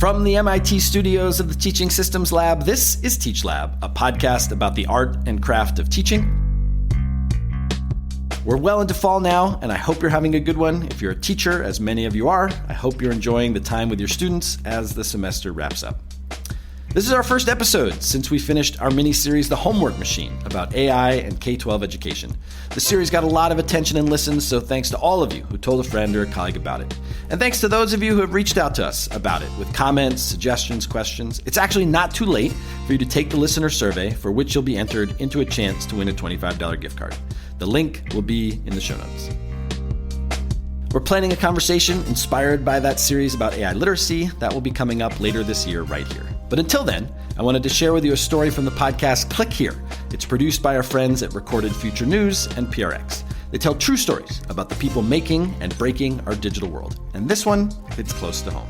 From the MIT studios of the Teaching Systems Lab, this is Teach Lab, a podcast about the art and craft of teaching. We're well into fall now, and I hope you're having a good one. If you're a teacher, as many of you are, I hope you're enjoying the time with your students as the semester wraps up. This is our first episode since we finished our mini-series, The Homework Machine, about AI and K-12 education. The series got a lot of attention and listens, so thanks to all of you who told a friend or a colleague about it. And thanks to those of you who have reached out to us about it with comments, suggestions, questions. It's actually not too late for you to take the listener survey, for which you'll be entered into a chance to win a $25 gift card. The link will be in the show notes. We're planning a conversation inspired by that series about AI literacy that will be coming up later this year right here. But until then, I wanted to share with you a story from the podcast Click Here. It's produced by our friends at Recorded Future News and PRX. They tell true stories about the people making and breaking our digital world. And this one hits close to home.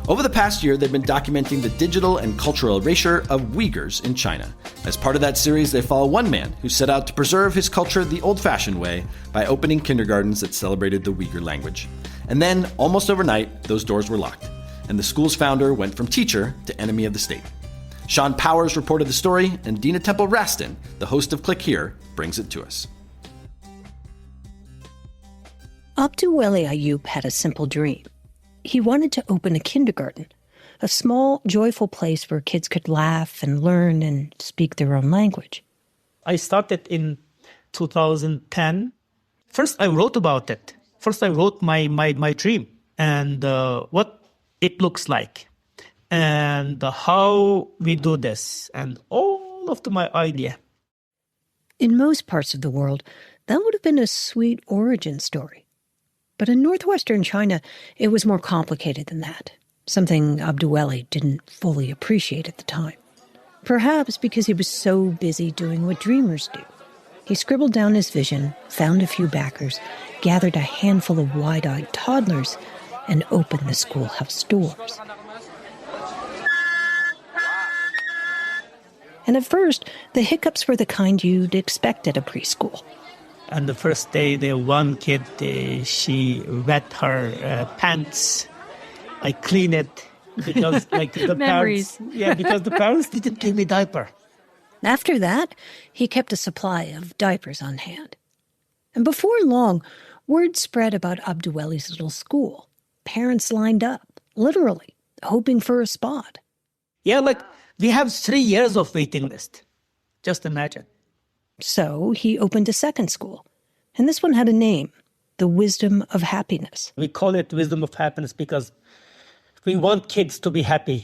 Over the past year, they've been documenting the digital and cultural erasure of Uyghurs in China. As part of that series, they follow one man who set out to preserve his culture the old-fashioned way by opening kindergartens that celebrated the Uyghur language. And then, almost overnight, those doors were locked, and the school's founder went from teacher to enemy of the state. Sean Powers reported the story, and Dina Temple-Raston, the host of Click Here, brings it to us. Abduweli Ayyub had a simple dream. He wanted to open a kindergarten, a small, joyful place where kids could laugh and learn and speak their own language. I started in 2010. First, I wrote about it. First, I wrote my dream and what it looks like and how we do this and all of my idea. In most parts of the world, that would have been a sweet origin story. But in northwestern China, it was more complicated than that, something Abduweli didn't fully appreciate at the time. Perhaps because he was so busy doing what dreamers do. He scribbled down his vision, found a few backers, gathered a handful of wide-eyed toddlers, and opened the schoolhouse doors. And at first, the hiccups were the kind you'd expect at a preschool. On the first day, the one kid, she wet her pants. I cleaned it because, the parents, because the parents didn't give me diaper. After that, he kept a supply of diapers on hand. And before long, word spread about Abduweli's little school. Parents lined up, literally, hoping for a spot. Yeah, we have 3 years of waiting list. Just imagine. So he opened a second school, and this one had a name, the Wisdom of Happiness. We call it Wisdom of Happiness because we want kids to be happy.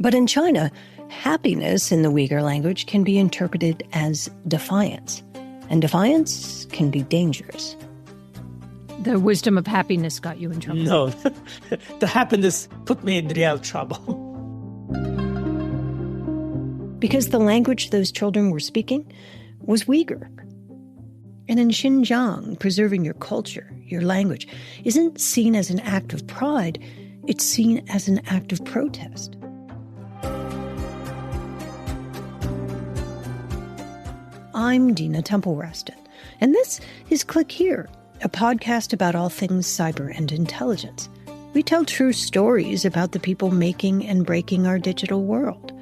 But in China, happiness in the Uyghur language can be interpreted as defiance, and defiance can be dangerous. The Wisdom of Happiness got you in trouble. No, the happiness put me in real trouble. Because the language those children were speaking was Uyghur. And in Xinjiang, preserving your culture, your language, isn't seen as an act of pride, it's seen as an act of protest. I'm Dina Temple-Raston, and this is Click Here, a podcast about all things cyber and intelligence. We tell true stories about the people making and breaking our digital world.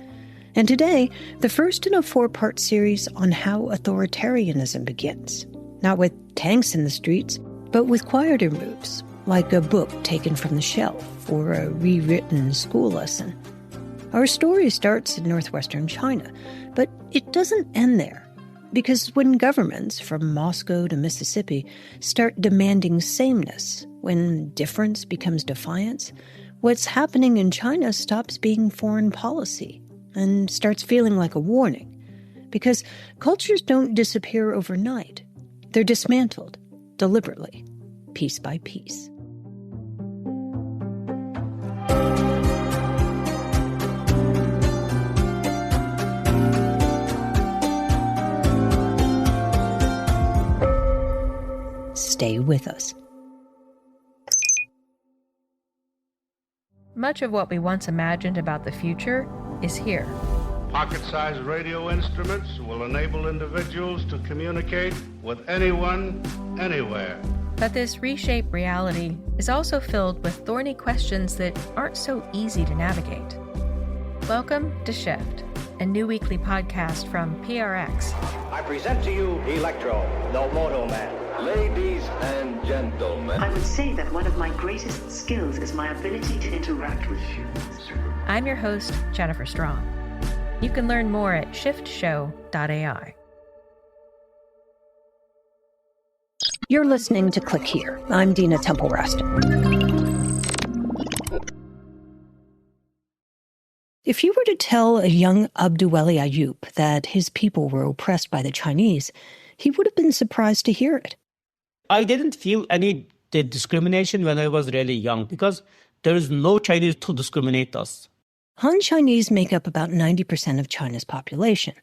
And today, the first in a 4-part series on how authoritarianism begins. Not with tanks in the streets, but with quieter moves, like a book taken from the shelf or a rewritten school lesson. Our story starts in northwestern China, but it doesn't end there. Because when governments, from Moscow to Mississippi, start demanding sameness, when difference becomes defiance, what's happening in China stops being foreign policy and starts feeling like a warning. Because cultures don't disappear overnight. They're dismantled, deliberately, piece by piece. Stay with us. Much of what we once imagined about the future is here. Pocket-sized radio instruments will enable individuals to communicate with anyone, anywhere. But this reshaped reality is also filled with thorny questions that aren't so easy to navigate. Welcome to Shift, a new weekly podcast from PRX. I present to you Electro, the Moto Man. Ladies and gentlemen. I would say that one of my greatest skills is my ability to interact with humans. I'm your host, Jennifer Strong. You can learn more at shiftshow.ai. You're listening to Click Here. I'm Dina Temple-Raston. If you were to tell a young Abduweli Ayyub that his people were oppressed by the Chinese, he would have been surprised to hear it. I didn't feel any discrimination when I was really young because there is no Chinese to discriminate us. Han Chinese make up about 90% of China's population.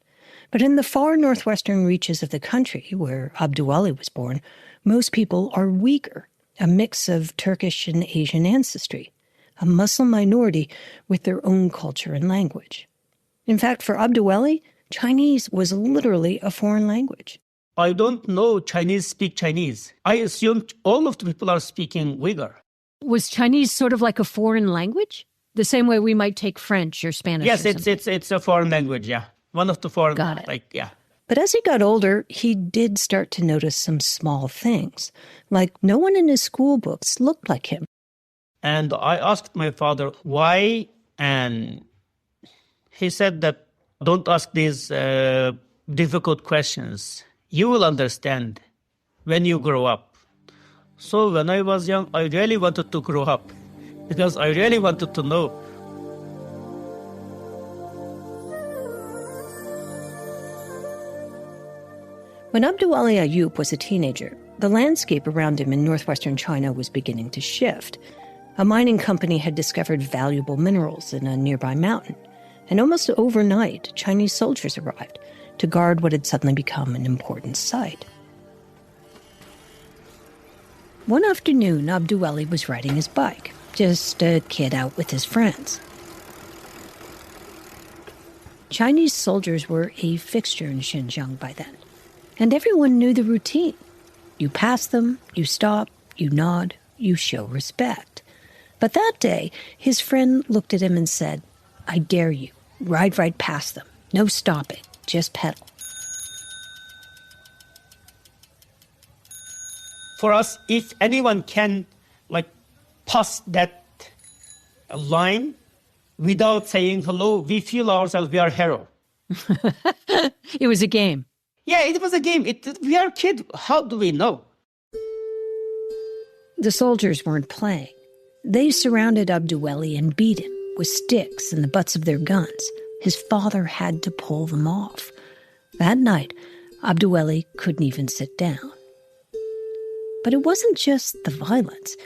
But in the far northwestern reaches of the country, where Abduweli was born, most people are Uyghur, a mix of Turkish and Asian ancestry, a Muslim minority with their own culture and language. In fact, for Abduweli, Chinese was literally a foreign language. I don't know Chinese speak Chinese. I assumed all of the people are speaking Uyghur. Was Chinese sort of like a foreign language? The same way we might take French or Spanish? Yes, or it's a foreign language, yeah. One of the foreign, Got it. Yeah. But as he got older, he did start to notice some small things, like no one in his school books looked like him. And I asked my father why, and he said that don't ask these difficult questions. You will understand when you grow up. So when I was young, I really wanted to grow up because I really wanted to know. When Abduweli Ayyub was a teenager, the landscape around him in northwestern China was beginning to shift. A mining company had discovered valuable minerals in a nearby mountain, and almost overnight, Chinese soldiers arrived to guard what had suddenly become an important site. One afternoon, Abduweli was riding his bike, just a kid out with his friends. Chinese soldiers were a fixture in Xinjiang by then, and everyone knew the routine. You pass them, you stop, you nod, you show respect. But that day, his friend looked at him and said, "I dare you, ride right past them. No stopping, just pedal." For us, if anyone can pass that line without saying hello, we feel ourselves we are hero. It was a game. Yeah, it was a game. We are kids. How do we know? The soldiers weren't playing. They surrounded Abduweli and beat him with sticks and the butts of their guns. His father had to pull them off. That night, Abduweli couldn't even sit down. But it wasn't just the violence.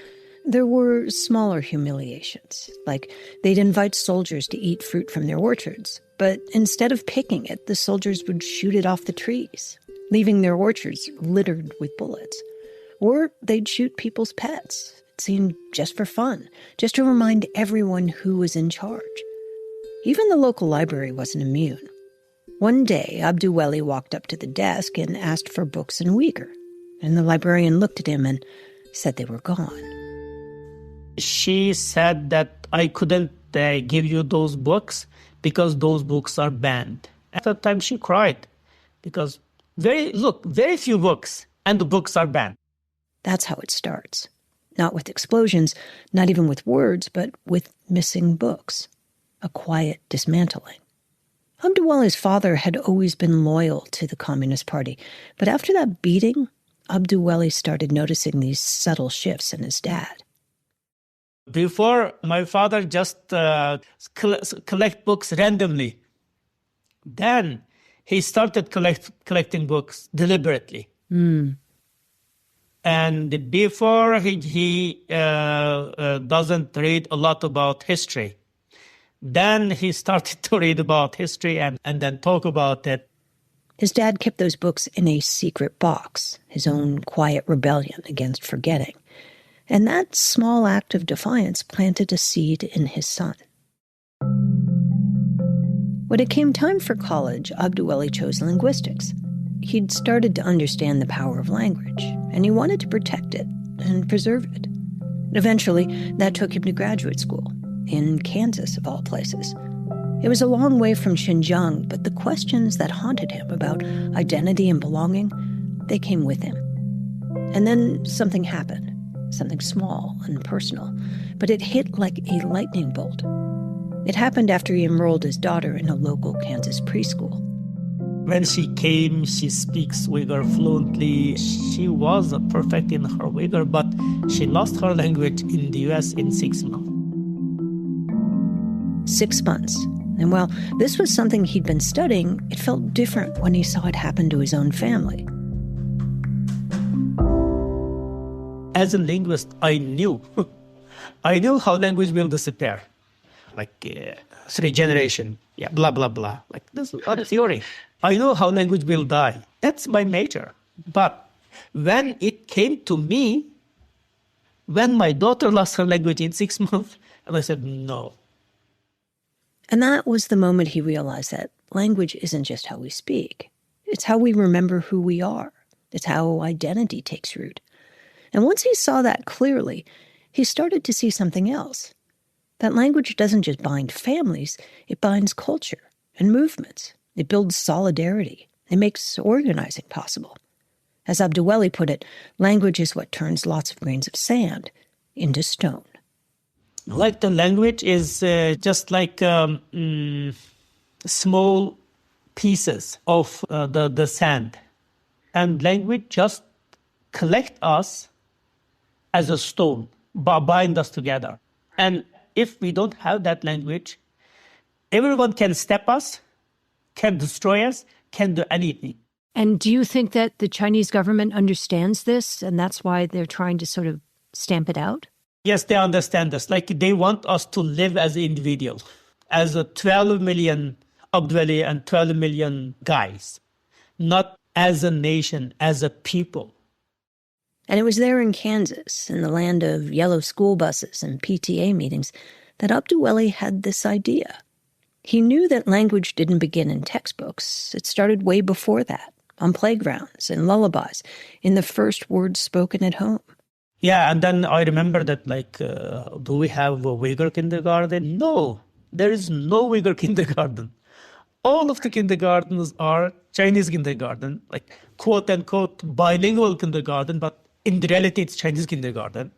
There were smaller humiliations, like they'd invite soldiers to eat fruit from their orchards, but instead of picking it, the soldiers would shoot it off the trees, leaving their orchards littered with bullets. Or they'd shoot people's pets. It seemed just for fun, just to remind everyone who was in charge. Even the local library wasn't immune. One day, Abduweli walked up to the desk and asked for books in Uyghur, and the librarian looked at him and said they were gone. She said that I couldn't give you those books because those books are banned. At that time, she cried because very few books, and the books are banned. That's how it starts. Not with explosions, not even with words, but with missing books. A quiet dismantling. Abduweli's father had always been loyal to the Communist Party, but after that beating, Abduweli started noticing these subtle shifts in his dad. Before, my father just collect books randomly. Then he started collecting books deliberately. And before, he doesn't read a lot about history. Then he started to read about history and then talk about it. His dad kept those books in a secret box, his own quiet rebellion against forgetting. And that small act of defiance planted a seed in his son. When it came time for college, Abduweli chose linguistics. He'd started to understand the power of language, and he wanted to protect it, and preserve it. Eventually, that took him to graduate school, in Kansas of all places. It was a long way from Xinjiang, but the questions that haunted him about identity and belonging, they came with him. And then something happened, something small and personal, but it hit like a lightning bolt. It happened after he enrolled his daughter in a local Kansas preschool. When she came, she speaks Uyghur fluently. She was perfect in her Uyghur, but she lost her language in the US in 6 months. 6 months. And while this was something he'd been studying, it felt different when he saw it happen to his own family. As a linguist, I knew how language will disappear. Like 3 generations, blah, blah, blah. Like this is a theory. I know how language will die. That's my major. But when it came to me, when my daughter lost her language in 6 months, and I said, no. And that was the moment he realized that language isn't just how we speak. It's how we remember who we are. It's how identity takes root. And once he saw that clearly, he started to see something else. That language doesn't just bind families, it binds culture and movements. It builds solidarity. It makes organizing possible. As Abdiweli put it, language is what turns lots of grains of sand into stone. Like the language is just like small pieces of the sand. And language just collect us as a stone, bind us together. And if we don't have that language, everyone can step us, can destroy us, can do anything. And do you think that the Chinese government understands this and that's why they're trying to sort of stamp it out? Yes, they understand this. Like they want us to live as individuals, as a 12 million Abdiweli and 12 million guys, not as a nation, as a people. And it was there in Kansas, in the land of yellow school buses and PTA meetings, that Abdiweli had this idea. He knew that language didn't begin in textbooks. It started way before that, on playgrounds and lullabies, in the first words spoken at home. Yeah, and then I remember that, do we have a Uyghur kindergarten? No, there is no Uyghur kindergarten. All of the kindergartens are Chinese kindergarten, like quote-unquote bilingual kindergarten, but in reality it's Chinese kindergarten.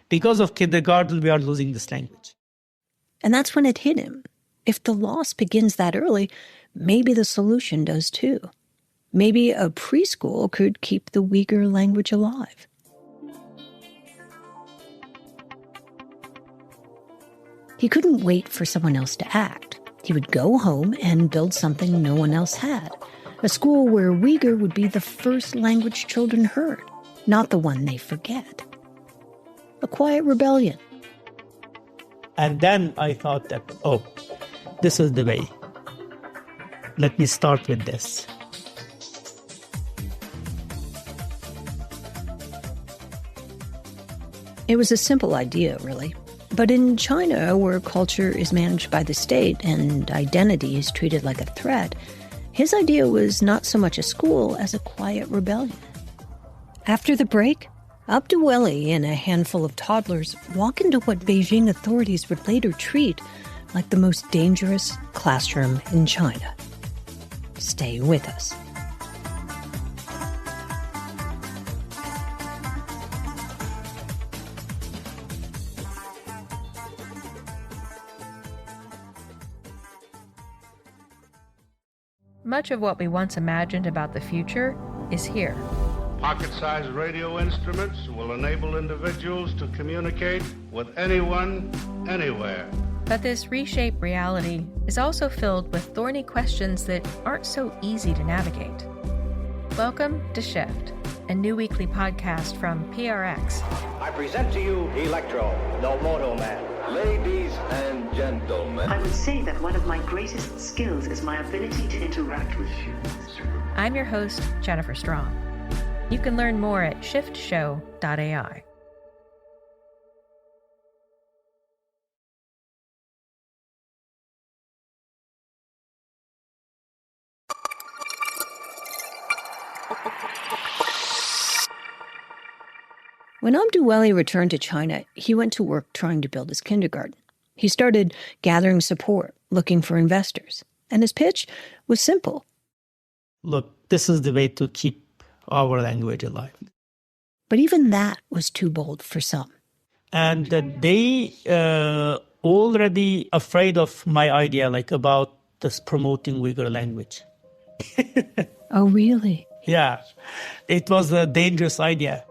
Because of kindergarten, we are losing this language. And that's when it hit him. If the loss begins that early, maybe the solution does too. Maybe a preschool could keep the Uyghur language alive. He couldn't wait for someone else to act. He would go home and build something no one else had. A school where Uyghur would be the first language children heard, not the one they forget. A quiet rebellion. And then I thought that, this is the way. Let me start with this. It was a simple idea, really. But in China, where culture is managed by the state and identity is treated like a threat, his idea was not so much a school as a quiet rebellion. After the break, Abdiweli and a handful of toddlers walk into what Beijing authorities would later treat like the most dangerous classroom in China. Stay with us. Much of what we once imagined about the future is here. Pocket-sized radio instruments will enable individuals to communicate with anyone, anywhere. But this reshaped reality is also filled with thorny questions that aren't so easy to navigate. Welcome to Shift, a new weekly podcast from PRX. I present to you Electro, the Moto Man. Ladies and gentlemen. I would say that one of my greatest skills is my ability to interact with humans. I'm your host, Jennifer Strong. You can learn more at shiftshow.ai. When Abduweli returned to China, he went to work trying to build his kindergarten. He started gathering support, looking for investors. And his pitch was simple. Look, this is the way to keep our language alive. But even that was too bold for some. And they already afraid of my idea, like about this promoting Uyghur language. Oh, really? Yeah, it was a dangerous idea.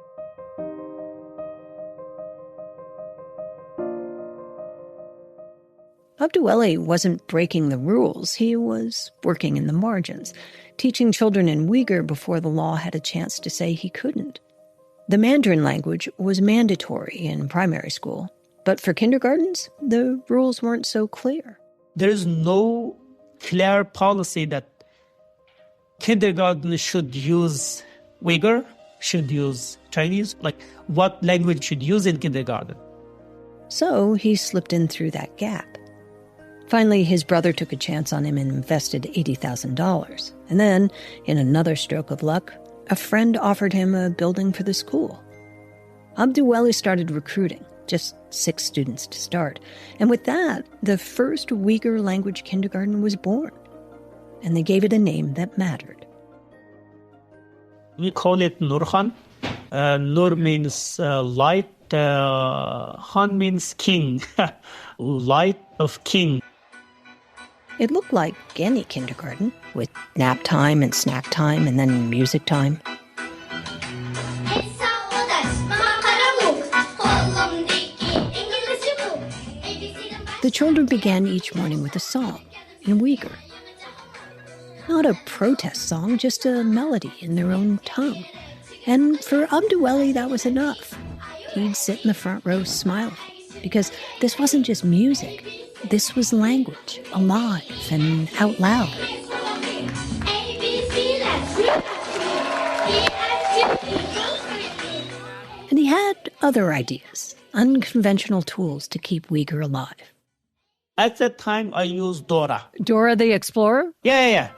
Abduweli wasn't breaking the rules. He was working in the margins, teaching children in Uyghur before the law had a chance to say he couldn't. The Mandarin language was mandatory in primary school, but for kindergartens, the rules weren't so clear. There is no clear policy that kindergarten should use Uyghur, should use Chinese, like what language should use in kindergarten. So he slipped in through that gap. Finally, his brother took a chance on him and invested $80,000. And then, in another stroke of luck, a friend offered him a building for the school. Abduweli started recruiting, just 6 students to start. And with that, the first Uyghur language kindergarten was born. And they gave it a name that mattered. We call it Nurhan. Nur means light. Han means king. Light of king. It looked like any kindergarten, with nap time and snack time and then music time. The children began each morning with a song in Uyghur. Not a protest song, just a melody in their own tongue. And for Abduweli, that was enough. He'd sit in the front row smiling, because this wasn't just music. This was language, alive and out loud. And he had other ideas, unconventional tools to keep Uyghur alive. At that time, I used Dora. Dora the Explorer? Yeah.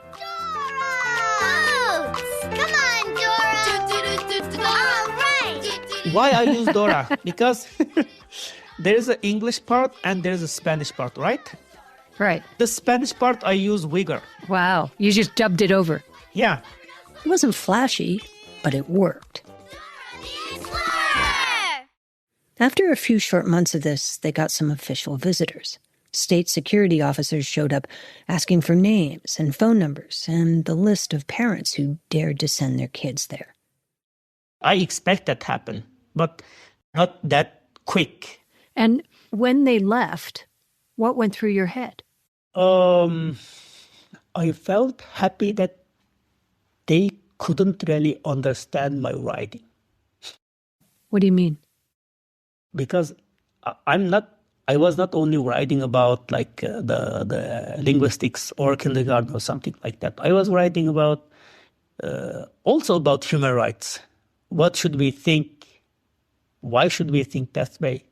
Why I use Dora? Because there is an English part and there is a Spanish part, right? Right. The Spanish part I use Uyghur. Wow. You just dubbed it over. Yeah. It wasn't flashy, but it worked. After a few short months of this, they got some official visitors. State security officers showed up asking for names and phone numbers and the list of parents who dared to send their kids there. I expect that to happen, but not that quick. And when they left, what went through your head? I felt happy that they couldn't really understand my writing. What do you mean? Because I was not only writing about like the linguistics or kindergarten or something like that. I was writing about also about human rights. What should we think? Why should we think that way?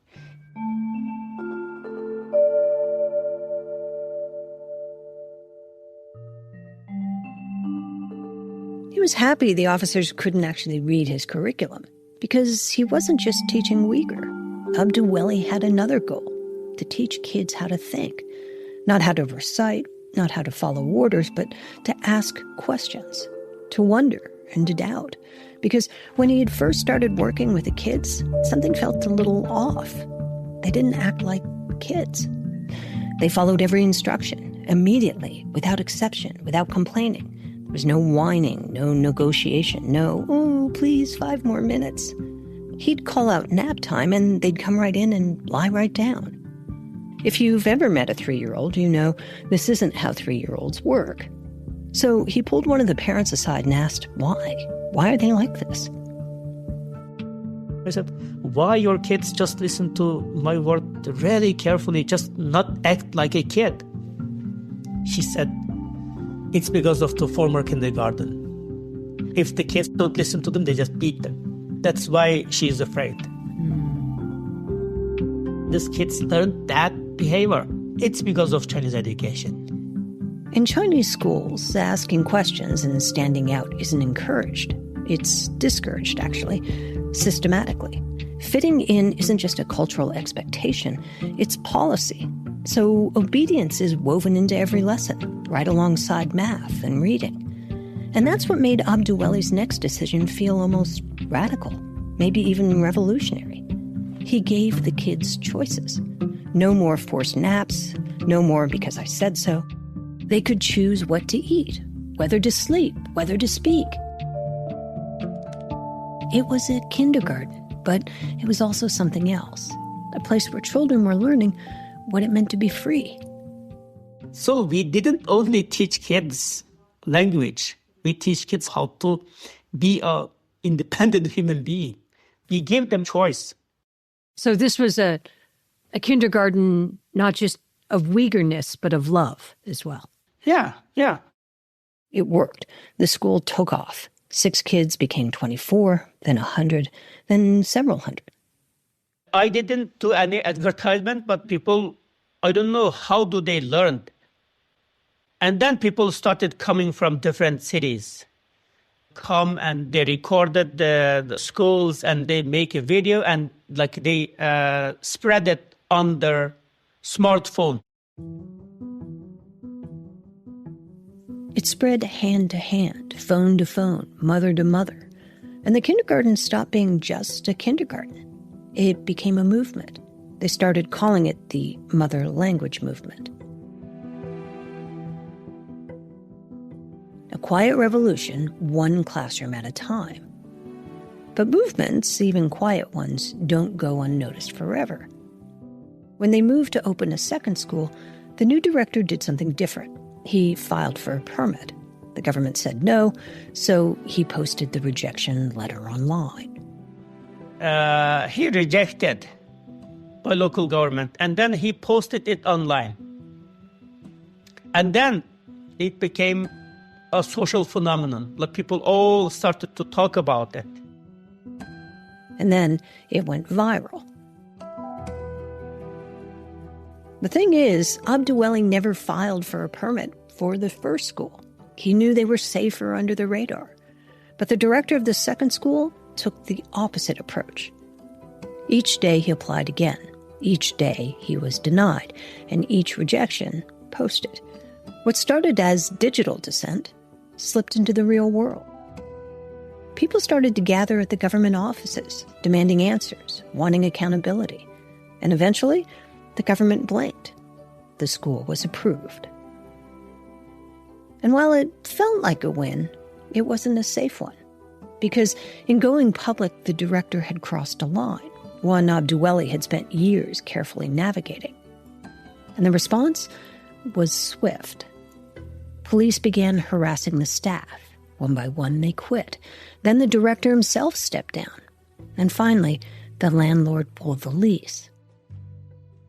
He was happy the officers couldn't actually read his curriculum, because he wasn't just teaching Uyghur. Abduweli had another goal: to teach kids how to think. Not how to recite, not how to follow orders, but to ask questions, to wonder and to doubt. Because when he had first started working with the kids, something felt a little off. They didn't act like kids. They followed every instruction, immediately, without exception, without complaining. There was no whining, no negotiation, no, oh, please, 5 more minutes. He'd call out nap time and they'd come right in and lie right down. If you've ever met a 3-year-old, you know this isn't how 3-year-olds work. So he pulled one of the parents aside and asked, why? Why are they like this? I said, why your kids just listen to my word really carefully, just not act like a kid? She said, it's because of the former kindergarten. If the kids don't listen to them, they just beat them. That's why she's afraid. These kids learned that behavior. It's because of Chinese education. In Chinese schools, asking questions and standing out isn't encouraged. It's discouraged, actually, systematically. Fitting in isn't just a cultural expectation, it's policy. So obedience is woven into every lesson, right alongside math and reading. And that's what made Abduweli's next decision feel almost radical, maybe even revolutionary. He gave the kids choices. No more forced naps, no more because I said so. They could choose what to eat, whether to sleep, whether to speak. It was a kindergarten, but it was also something else, a place where children were learning what it meant to be free. So we didn't only teach kids language, we teach kids how to be an independent human being. We gave them choice. So this was a kindergarten, not just of Uyghurness, but of love as well. Yeah. It worked. The school took off. 6 kids became 24, then 100, then several hundred. I didn't do any advertisement, but people, I don't know, how do they learn? And then people started coming from different cities. Come and they recorded the schools and they make a video and they spread it on their smartphone. It spread hand to hand, phone to phone, mother to mother. And the kindergarten stopped being just a kindergarten. It became a movement. They started calling it the Mother Language Movement. A quiet revolution, one classroom at a time. But movements, even quiet ones, don't go unnoticed forever. When they moved to open a second school, the new director did something different. He filed for a permit. The government said no, so he posted the rejection letter online. He rejected by local government, and then he posted it online. And then it became a social phenomenon. People all started to talk about it. And then it went viral. The thing is, Abduweli never filed for a permit for the first school. He knew they were safer under the radar. But the director of the second school took the opposite approach. Each day he applied again. Each day he was denied, and each rejection posted. What started as digital dissent slipped into the real world. People started to gather at the government offices, demanding answers, wanting accountability. And eventually, the government blinked. The school was approved. And while it felt like a win, it wasn't a safe one. Because in going public, the director had crossed a line, one Abduweli had spent years carefully navigating. And the response was swift. Police began harassing the staff. One by one, they quit. Then the director himself stepped down. And finally, the landlord pulled the lease.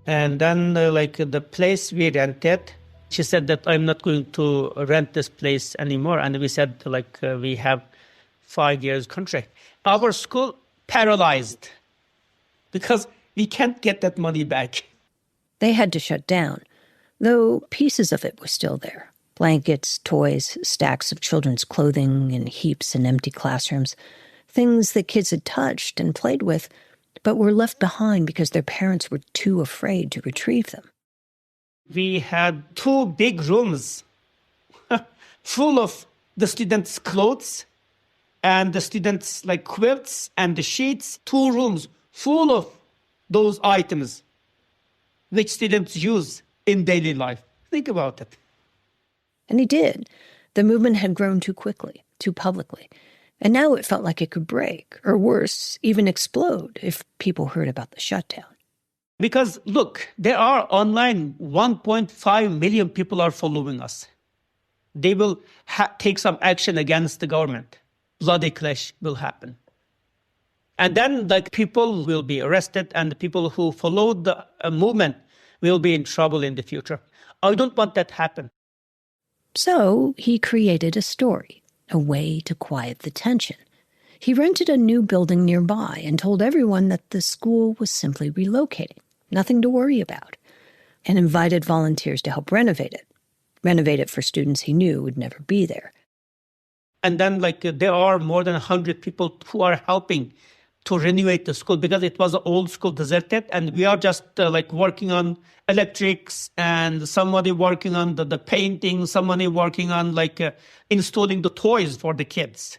And then, the place we rented, she said that I'm not going to rent this place anymore. And we said, we have 5 years contract. Our school paralyzed because we can't get that money back. They had to shut down, though pieces of it were still there. Blankets, toys, stacks of children's clothing in heaps in empty classrooms. Things that kids had touched and played with, but were left behind because their parents were too afraid to retrieve them. We had 2 big rooms full of the students' clothes and the students' quilts and the sheets. 2 rooms full of those items which students use in daily life. Think about it. And he did. The movement had grown too quickly, too publicly. And now it felt like it could break, or worse, even explode if people heard about the shutdown. Because, look, there are online 1.5 million people are following us. They will take some action against the government. Bloody clash will happen. And then people will be arrested and the people who followed the movement will be in trouble in the future. I don't want that to happen. So he created a story, a way to quiet the tension. He rented a new building nearby and told everyone that the school was simply relocating, nothing to worry about, and invited volunteers to help renovate it for students he knew would never be there. And then there are more than 100 people who are helping to renovate the school because it was an old school, deserted, and we are just working on electrics, and somebody working on the painting, somebody working on installing the toys for the kids.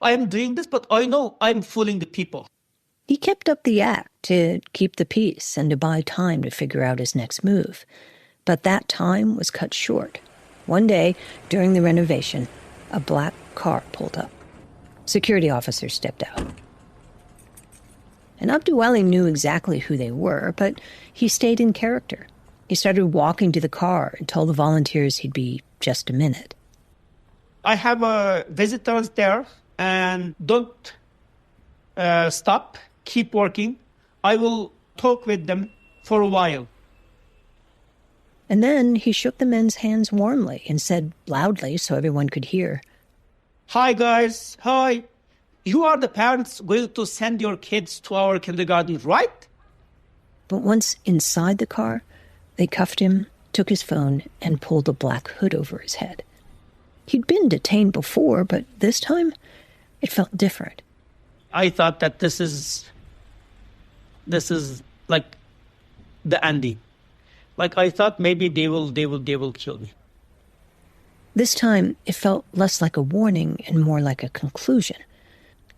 I am doing this, but I know I'm fooling the people. He kept up the act to keep the peace and to buy time to figure out his next move. But that time was cut short. One day, during the renovation, a black car pulled up. Security officers stepped out. And Abduwali knew exactly who they were, but he stayed in character. He started walking to the car and told the volunteers he'd be just a minute. I have visitors there, and don't stop, keep working. I will talk with them for a while. And then he shook the men's hands warmly and said loudly so everyone could hear, "Hi, guys. Hi. You are the parents going to send your kids to our kindergarten, right?" But once inside the car, they cuffed him, took his phone, and pulled a black hood over his head. He'd been detained before, but this time, it felt different. I thought that this is like the ending. I thought maybe they will kill me. This time, it felt less like a warning and more like a conclusion.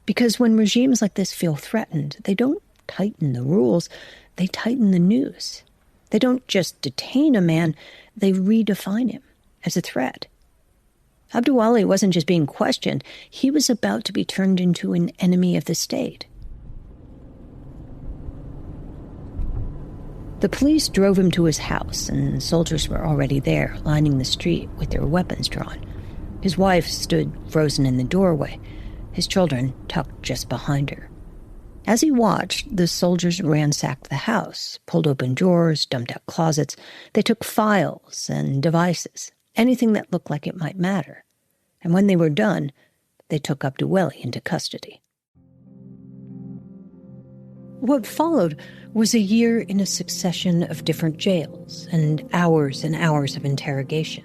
Because when regimes like this feel threatened, they don't tighten the rules, they tighten the news. They don't just detain a man, they redefine him as a threat. Abduwali wasn't just being questioned, he was about to be turned into an enemy of the state. The police drove him to his house, and soldiers were already there, lining the street with their weapons drawn. His wife stood frozen in the doorway, his children tucked just behind her. As he watched, the soldiers ransacked the house, pulled open drawers, dumped out closets. They took files and devices, anything that looked like it might matter. And when they were done, they took Abduwali into custody. What followed was a year in a succession of different jails and hours of interrogation.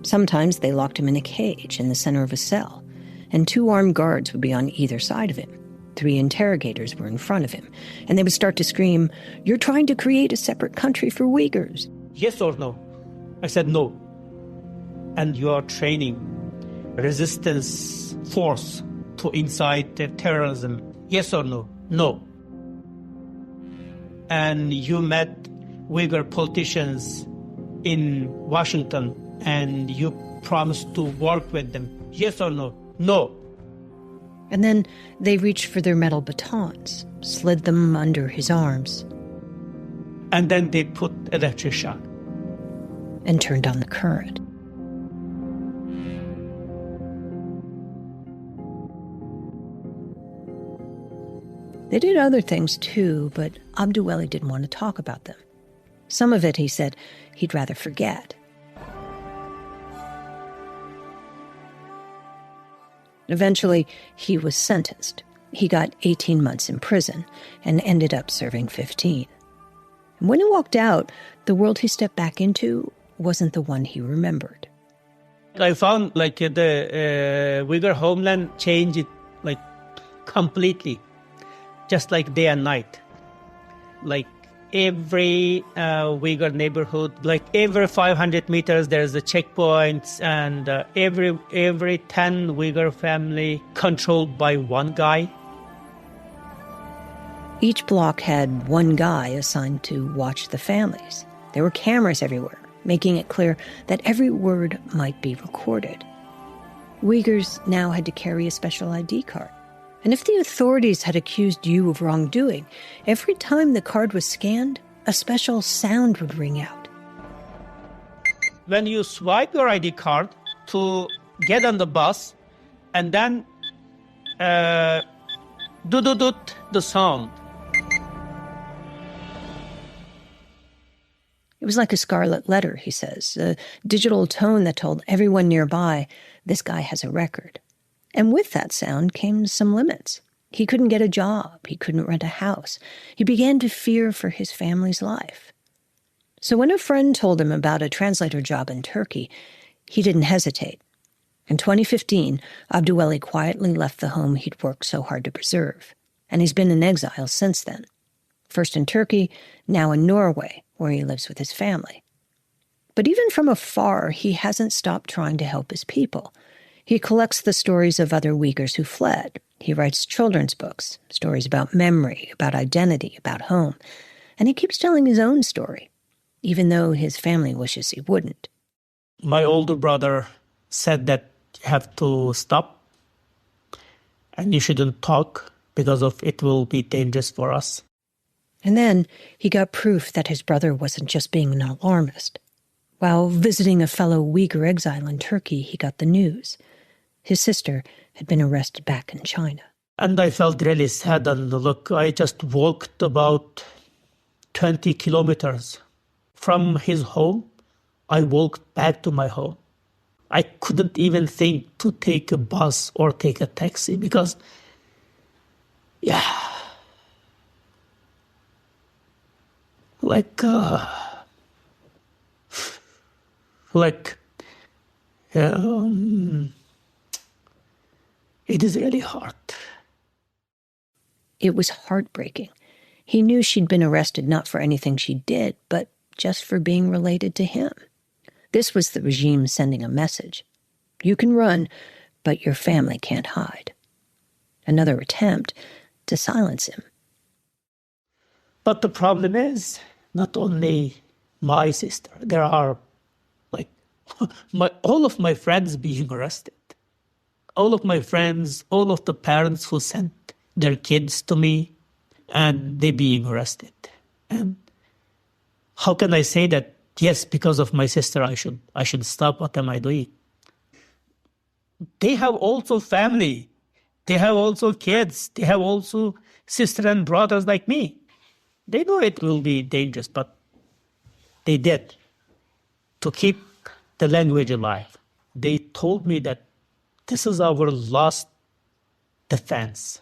Sometimes they locked him in a cage in the center of a cell, and 2 armed guards would be on either side of him. 3 interrogators were in front of him, and they would start to scream, "You're trying to create a separate country for Uyghurs." Yes or no? I said no. And you are training resistance force to incite terrorism. Yes or no? No. And you met Uyghur politicians in Washington, and you promised to work with them. Yes or no? No. And then they reached for their metal batons, slid them under his arms. And then they put electric shock. And turned on the current. They did other things too, but Abduwali didn't want to talk about them. Some of it, he said, he'd rather forget. Eventually, he was sentenced. He got 18 months in prison and ended up serving 15. And when he walked out, the world he stepped back into wasn't the one he remembered. I found the Uyghur homeland changed completely, just like day and night. Every Uyghur neighborhood, every 500 meters, there's a checkpoint, and every 10 Uyghur family controlled by one guy. Each block had one guy assigned to watch the families. There were cameras everywhere, making it clear that every word might be recorded. Uyghurs now had to carry a special ID card. And if the authorities had accused you of wrongdoing, every time the card was scanned, a special sound would ring out. When you swipe your ID card to get on the bus, and then do-do-do-t, the sound. It was like a scarlet letter, he says, a digital tone that told everyone nearby, this guy has a record. And with that sound came some limits. He couldn't get a job. He couldn't rent a house. He began to fear for his family's life. So when a friend told him about a translator job in Turkey, he didn't hesitate. In 2015, Abduwali quietly left the home he'd worked so hard to preserve. and he's been in exile since then. First in Turkey, now in Norway, where he lives with his family. But even from afar, he hasn't stopped trying to help his people. He collects the stories of other Uyghurs who fled. He writes children's books, stories about memory, about identity, about home. And he keeps telling his own story, even though his family wishes he wouldn't. My older brother said that you have to stop and you shouldn't talk because of it will be dangerous for us. And then he got proof that his brother wasn't just being an alarmist. While visiting a fellow Uyghur exile in Turkey, he got the news. His sister had been arrested back in China. And I felt really sad. And look, I just walked about 20 kilometers from his home. I walked back to my home. I couldn't even think to take a bus or take a taxi because, it is really hard. It was heartbreaking. He knew she'd been arrested not for anything she did, but just for being related to him. This was the regime sending a message. You can run, but your family can't hide. Another attempt to silence him. But the problem is, not only my sister, there are all of my friends being arrested. All of my friends, all of the parents who sent their kids to me, and they being arrested. And how can I say that, yes, because of my sister, I should stop? What am I doing? They have also family. They have also kids. They have also sister and brothers like me. They know it will be dangerous, but they did to keep the language alive. They told me that this is our last defense.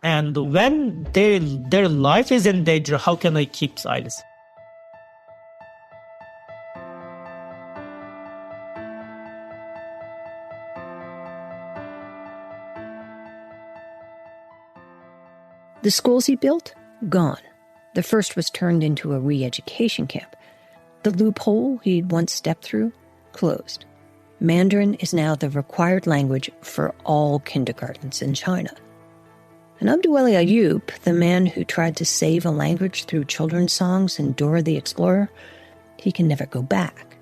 And when their life is in danger, how can I keep silence? The schools he built? Gone. The first was turned into a re-education camp. The loophole he'd once stepped through? Closed. Mandarin is now the required language for all kindergartens in China. And Abduweli Ayyub, the man who tried to save a language through children's songs in Dora the Explorer, he can never go back.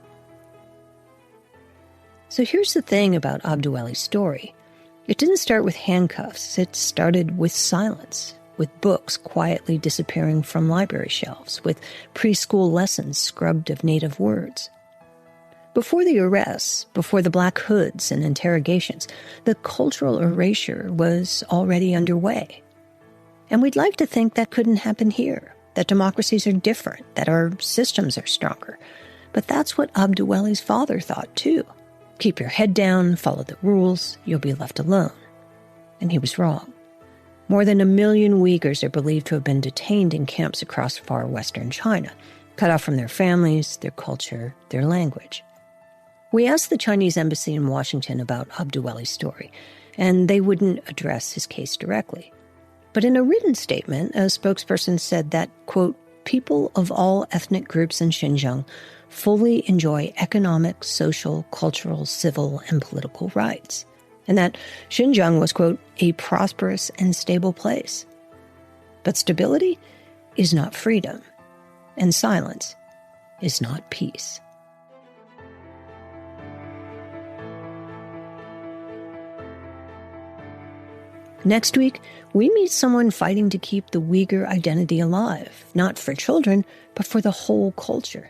So here's the thing about Abduweli's story. It didn't start with handcuffs. It started with silence, with books quietly disappearing from library shelves, with preschool lessons scrubbed of native words. Before the arrests, before the black hoods and interrogations, the cultural erasure was already underway. And we'd like to think that couldn't happen here, that democracies are different, that our systems are stronger. But that's what Abduweli's father thought too. Keep your head down, follow the rules, you'll be left alone. And he was wrong. More than 1 million Uyghurs are believed to have been detained in camps across far western China, cut off from their families, their culture, their language. We asked the Chinese embassy in Washington about Abduweli's story, and they wouldn't address his case directly. But in a written statement, a spokesperson said that, quote, people of all ethnic groups in Xinjiang fully enjoy economic, social, cultural, civil, and political rights, and that Xinjiang was, quote, a prosperous and stable place. But stability is not freedom, and silence is not peace. Next week, we meet someone fighting to keep the Uyghur identity alive, not for children, but for the whole culture.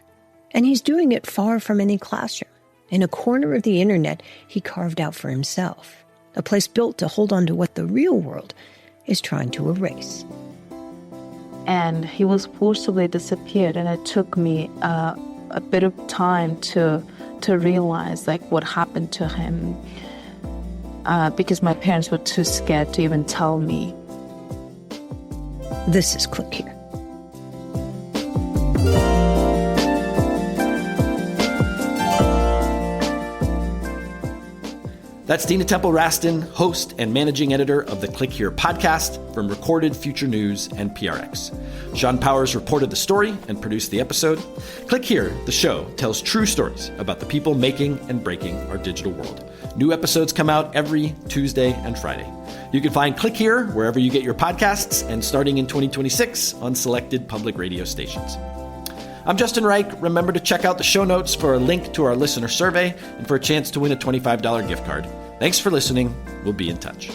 And he's doing it far from any classroom, in a corner of the internet he carved out for himself, a place built to hold on to what the real world is trying to erase. And he was forcibly disappeared, and it took me a bit of time to realize what happened to him. Because my parents were too scared to even tell me. This is Click Here. That's Dina Temple-Raston, host and managing editor of the Click Here podcast from Recorded Future News and PRX. Sean Powers reported the story and produced the episode. Click Here, the show, tells true stories about the people making and breaking our digital world. New episodes come out every Tuesday and Friday. You can find Click Here wherever you get your podcasts and starting in 2026 on selected public radio stations. I'm Justin Reich. Remember to check out the show notes for a link to our listener survey and for a chance to win a $25 gift card. Thanks for listening. We'll be in touch.